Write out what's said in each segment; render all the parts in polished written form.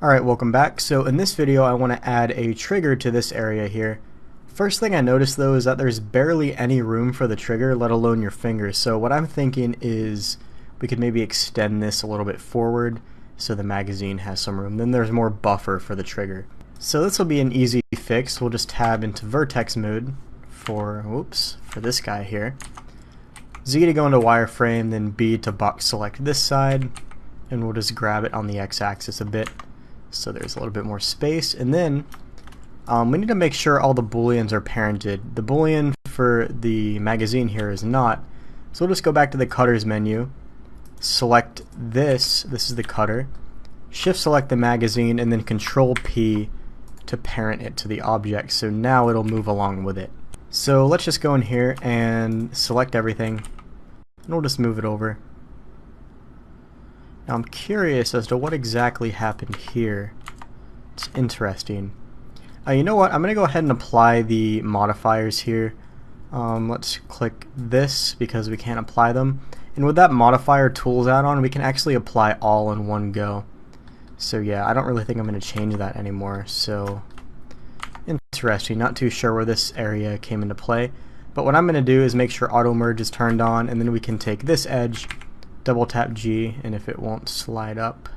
Alright, welcome back. So in this video I want to add a trigger to this area here. First thing I noticed though is that there's barely any room for the trigger, let alone your fingers. So what I'm thinking is we could maybe extend this a little bit forward so the magazine has some room. Then there's more buffer for the trigger. So this will be an easy fix. We'll just tab into vertex mode for this guy here. Z to go into wireframe, then B to box select this side, and we'll just grab it on the x-axis a bit so there's a little bit more space. And then we need to make sure all the booleans are parented. The boolean for the magazine here is not, so we'll just go back to the cutters menu, select this is the cutter, shift select the magazine, and then control P to parent it to the object, so now it'll move along with it. So let's just go in here and select everything, and we'll just move it over. Now I'm curious as to what exactly happened here. It's interesting. You know what? I'm going to go ahead and apply the modifiers here. Let's click this because we can't apply them. And with that modifier tools add-on, we can actually apply all in one go. So yeah, I don't really think I'm going to change that anymore. So interesting. Not too sure where this area came into play. But what I'm going to do is make sure auto merge is turned on, and then we can take this edge, double tap G, and if it won't slide up,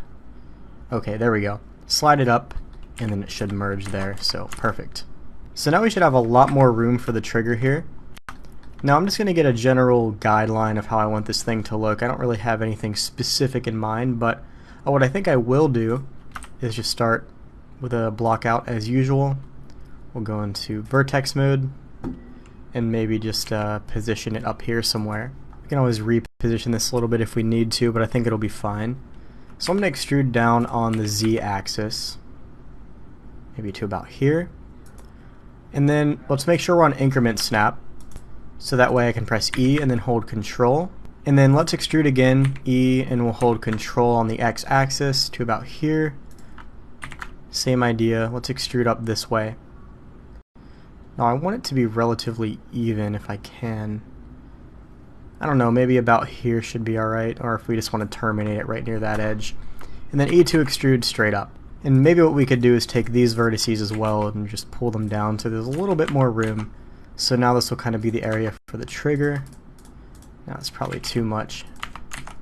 okay, there we go, slide it up, and then it should merge there. So perfect. So now we should have a lot more room for the trigger here. Now I'm just going to get a general guideline of how I want this thing to look. I don't really have anything specific in mind, but what I think I will do is just start with a block out as usual. We'll go into vertex mode and maybe just position it up here somewhere. We can always reposition this a little bit if we need to, but I think it'll be fine. So I'm going to extrude down on the Z axis, maybe to about here. And then let's make sure we're on increment snap, so that way I can press E and then hold Control. And then let's extrude again, E, and we'll hold Control on the X axis to about here. Same idea, let's extrude up this way. Now I want it to be relatively even if I can. I don't know, maybe about here should be alright, or if we just want to terminate it right near that edge. And then E to extrude straight up. And maybe what we could do is take these vertices as well and just pull them down so there's a little bit more room. So now this will kind of be the area for the trigger. Now it's probably too much.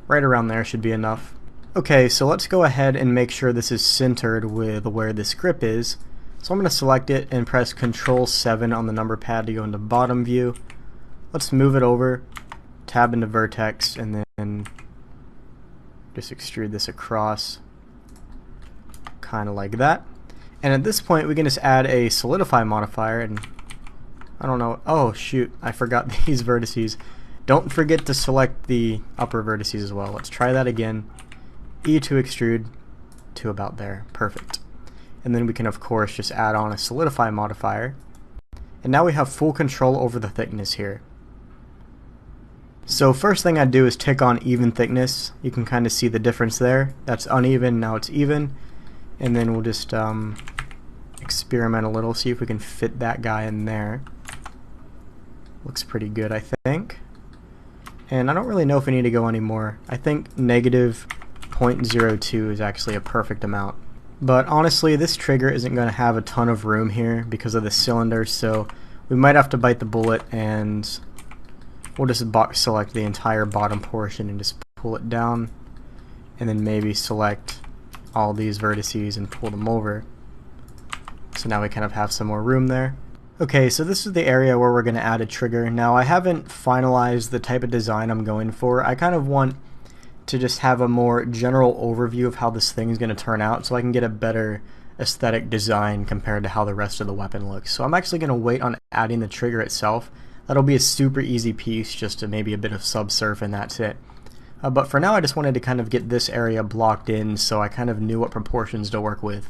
Right around there should be enough. Okay, so let's go ahead and make sure this is centered with where this grip is. So I'm going to select it and press Control 7 on the number pad to go into bottom view. Let's move it over, tab into vertex, and then just extrude this across, kind of like that. And at this point we can just add a solidify modifier, and I don't know, oh shoot, I forgot these vertices. Don't forget to select the upper vertices as well. Let's try that again. E to extrude to about there. Perfect. And then we can of course just add on a solidify modifier, and now we have full control over the thickness here. So first thing I'd do is tick on even thickness. You can kind of see the difference there. That's uneven, now it's even. And then we'll just experiment a little, see if we can fit that guy in there. Looks pretty good, I think. And I don't really know if we need to go anymore. I think negative 0.02 is actually a perfect amount. But honestly, this trigger isn't going to have a ton of room here because of the cylinder, so we might have to bite the bullet, and we'll just box select the entire bottom portion and just pull it down, and then maybe select all these vertices and pull them over. So now we kind of have some more room there. Okay, so this is the area where we're going to add a trigger. Now I haven't finalized the type of design I'm going for. I kind of want to just have a more general overview of how this thing is going to turn out so I can get a better aesthetic design compared to how the rest of the weapon looks. So I'm actually going to wait on adding the trigger itself. That'll be a super easy piece, just to maybe a bit of subsurf, and that's it. But for now I just wanted to kind of get this area blocked in so I kind of knew what proportions to work with.